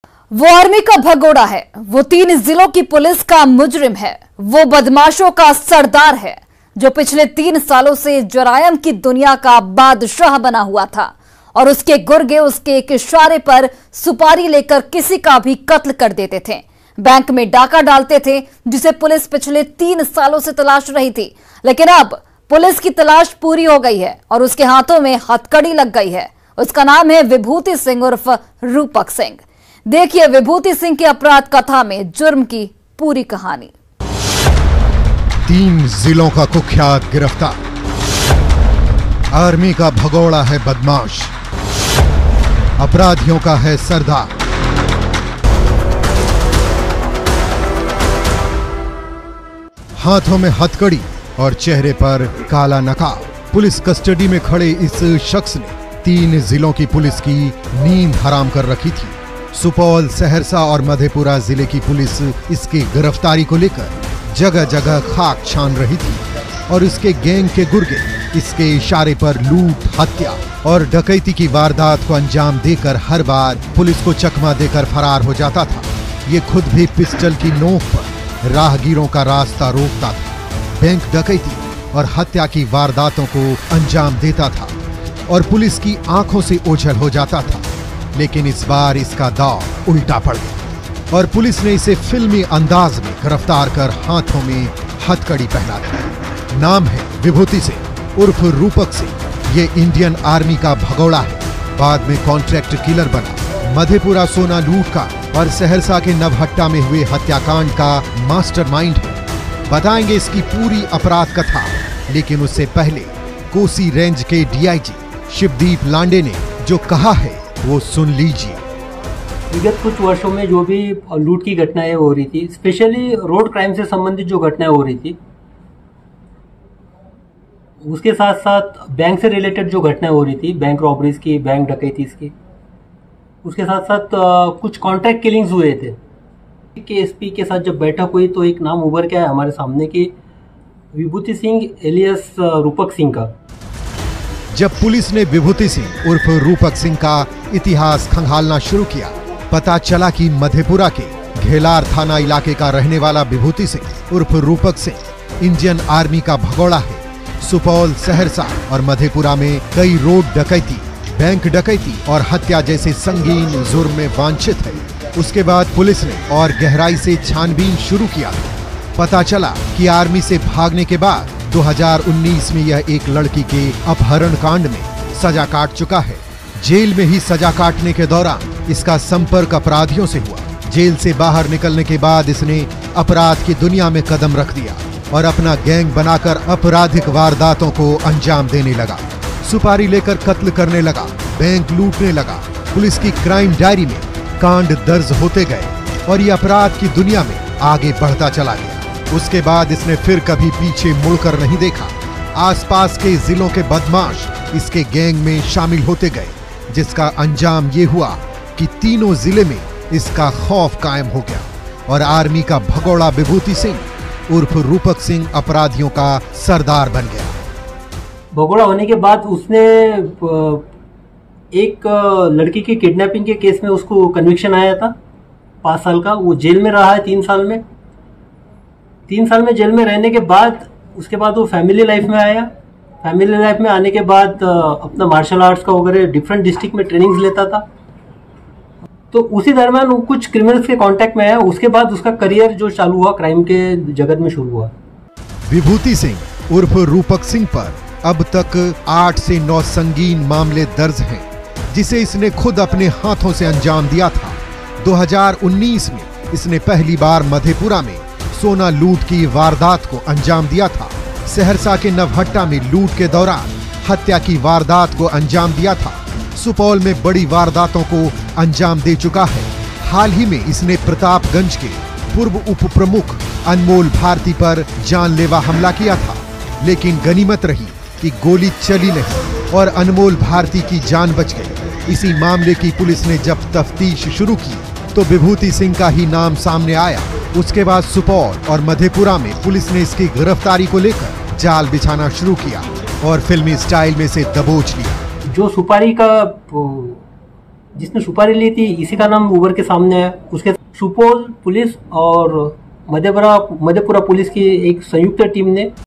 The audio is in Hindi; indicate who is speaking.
Speaker 1: वो आर्मी का भगोड़ा है, वो 3 जिलों की पुलिस का मुजरिम है, वो बदमाशों का सरदार है जो पिछले 3 सालों से जरायम की दुनिया का बादशाह बना हुआ था और उसके गुर्गे उसके एक इशारे पर सुपारी लेकर किसी का भी कत्ल कर देते थे। बैंक में डाका डालते थे जिसे पुलिस पिछले 3 सालों से तलाश रही थी, लेकिन अब पुलिस की तलाश पूरी हो गई है और उसके हाथों में हथकड़ी लग गई है। उसका नाम है विभूति सिंह उर्फ रूपक सिंह। देखिए विभूति सिंह की अपराध कथा में जुर्म की पूरी कहानी।
Speaker 2: 3 जिलों का कुख्यात गिरफ्तार, आर्मी का भगोड़ा है बदमाश, अपराधियों का है सरदार। हाथों में हथकड़ी और चेहरे पर काला नकाब। पुलिस कस्टडी में खड़े इस शख्स ने 3 जिलों की पुलिस की नींद हराम कर रखी थी। सुपौल, सहरसा और मधेपुरा जिले की पुलिस इसकी गिरफ्तारी को लेकर जगह जगह खाक छान रही थी और इसके गैंग के गुर्गे इसके इशारे पर लूट, हत्या और डकैती की वारदात को अंजाम देकर हर बार पुलिस को चकमा देकर फरार हो जाता था। ये खुद भी पिस्टल की नोक पर राहगीरों का रास्ता रोकता था, बैंक डकैती और हत्या की वारदातों को अंजाम देता था और पुलिस की आंखों से ओझल हो जाता था। लेकिन इस बार इसका दांव उल्टा पड़ गया और पुलिस ने इसे फिल्मी अंदाज में गिरफ्तार कर हाथों में हथकड़ी पहना दी। नाम है विभूति सिंह उर्फ रूपक सिंह। ये इंडियन आर्मी का भगोड़ा है, बाद में कॉन्ट्रैक्ट किलर बना। मधेपुरा सोना लूट का और सहरसा के नवहट्टा में हुए हत्याकांड का मास्टरमाइंड है। बताएंगे इसकी पूरी अपराध कथा, लेकिन उससे पहले कोसी रेंज के डीआईजी शिवदीप लांडे ने जो कहा है वो सुन लीजिए।
Speaker 3: विगत कुछ वर्षों में जो भी लूट की घटनाएं हो रही थी, स्पेशली रोड क्राइम से संबंधित जो घटनाएं हो रही थी, उसके साथ साथ बैंक से रिलेटेड जो घटनाएं हो रही थी, बैंक रॉबरीज की, बैंक डकैतीज की, उसके साथ साथ कुछ कॉन्ट्रैक्ट किलिंग्स हुए थे। एसपी के साथ जब बैठक हुई तो एक नाम उभर के आया हमारे सामने कि विभूति सिंह एलियस रूपक सिंह का।
Speaker 2: जब पुलिस ने विभूति सिंह उर्फ रूपक सिंह का इतिहास खंगालना शुरू किया, पता चला कि मधेपुरा के घेलार थाना इलाके का रहने वाला विभूति सिंह उर्फ रूपक सिंह इंडियन आर्मी का भगोड़ा है। सुपौल, सहरसा और मधेपुरा में कई रोड डकैती, बैंक डकैती और हत्या जैसे संगीन जुर्म में वांछित है। उसके बाद पुलिस ने और गहराई से छानबीन शुरू किया। पता चला कि आर्मी से भागने के बाद 2019 में यह एक लड़की के अपहरण कांड में सजा काट चुका है। जेल में ही सजा काटने के दौरान इसका संपर्क अपराधियों से हुआ। जेल से बाहर निकलने के बाद इसने अपराध की दुनिया में कदम रख दिया और अपना गैंग बनाकर आपराधिक वारदातों को अंजाम देने लगा। सुपारी लेकर कत्ल करने लगा, बैंक लूटने लगा। पुलिस की क्राइम डायरी में कांड दर्ज होते गए और ये अपराध की दुनिया में आगे बढ़ता चला गया। उसके बाद इसने फिर कभी पीछे मुड़कर नहीं देखा। आसपास के जिलों के बदमाश इसके गैंग में शामिल होते गए, जिसका अंजाम ये हुआ कि तीनों जिले में इसका खौफ कायम हो गया और आर्मी का भगोड़ा विभूति सिंह उर्फ रूपक सिंह अपराधियों का सरदार बन गया।
Speaker 3: भगोड़ा होने के बाद उसने एक लड़की की किडनैपिंग के केस में उसको कन्विक्शन आया था 5 साल का। वो जेल में रहा है 3 साल में। 3 साल में जेल में रहने के बाद उसके बाद वो फैमिली लाइफ में आया। फैमिली लाइफ में आने के बाद अपना मार्शल आर्ट्स का वगैरह डिफरेंट डिस्ट्रिक्ट में ट्रेनिंग्स लेता था। तो उसी दरमियान वो कुछ क्रिमिनल्स के कांटेक्ट में आया। उसके बाद उसका करियर जो चालू हुआ क्राइम के जगत में शुरू हुआ।
Speaker 2: विभूति सिंह उर्फ रूपक सिंह पर अब तक 8 से 9 संगीन मामले दर्ज हैं, जिसे इसने खुद अपने हाथों से अंजाम दिया था। 2019 में इसने पहली बार मधेपुरा में सोना लूट की वारदात को अंजाम दिया था। सहरसा के नवहट्टा में लूट के दौरान हत्या की वारदात को अंजाम दिया था। सुपौल में बड़ी वारदातों को अंजाम दे चुका है। हाल ही में इसने प्रतापगंज के पूर्व उप प्रमुख अनमोल भारती पर जानलेवा हमला किया था, लेकिन गनीमत रही कि गोली चली नहीं और अनमोल भारती की जान बच गई। इसी मामले की पुलिस ने जब तफ्तीश शुरू की तो विभूति सिंह का ही नाम सामने आया। उसके बाद सुपौल और मधेपुरा में पुलिस ने इसकी गिरफ्तारी को लेकर जाल बिछाना शुरू किया और फिल्मी स्टाइल में से दबोच लिया।
Speaker 3: जो सुपारी का जिसने सुपारी ली थी इसी का नाम उभर के सामने आया। उसके सुपौल पुलिस और मधेपुरा पुलिस की एक संयुक्त टीम ने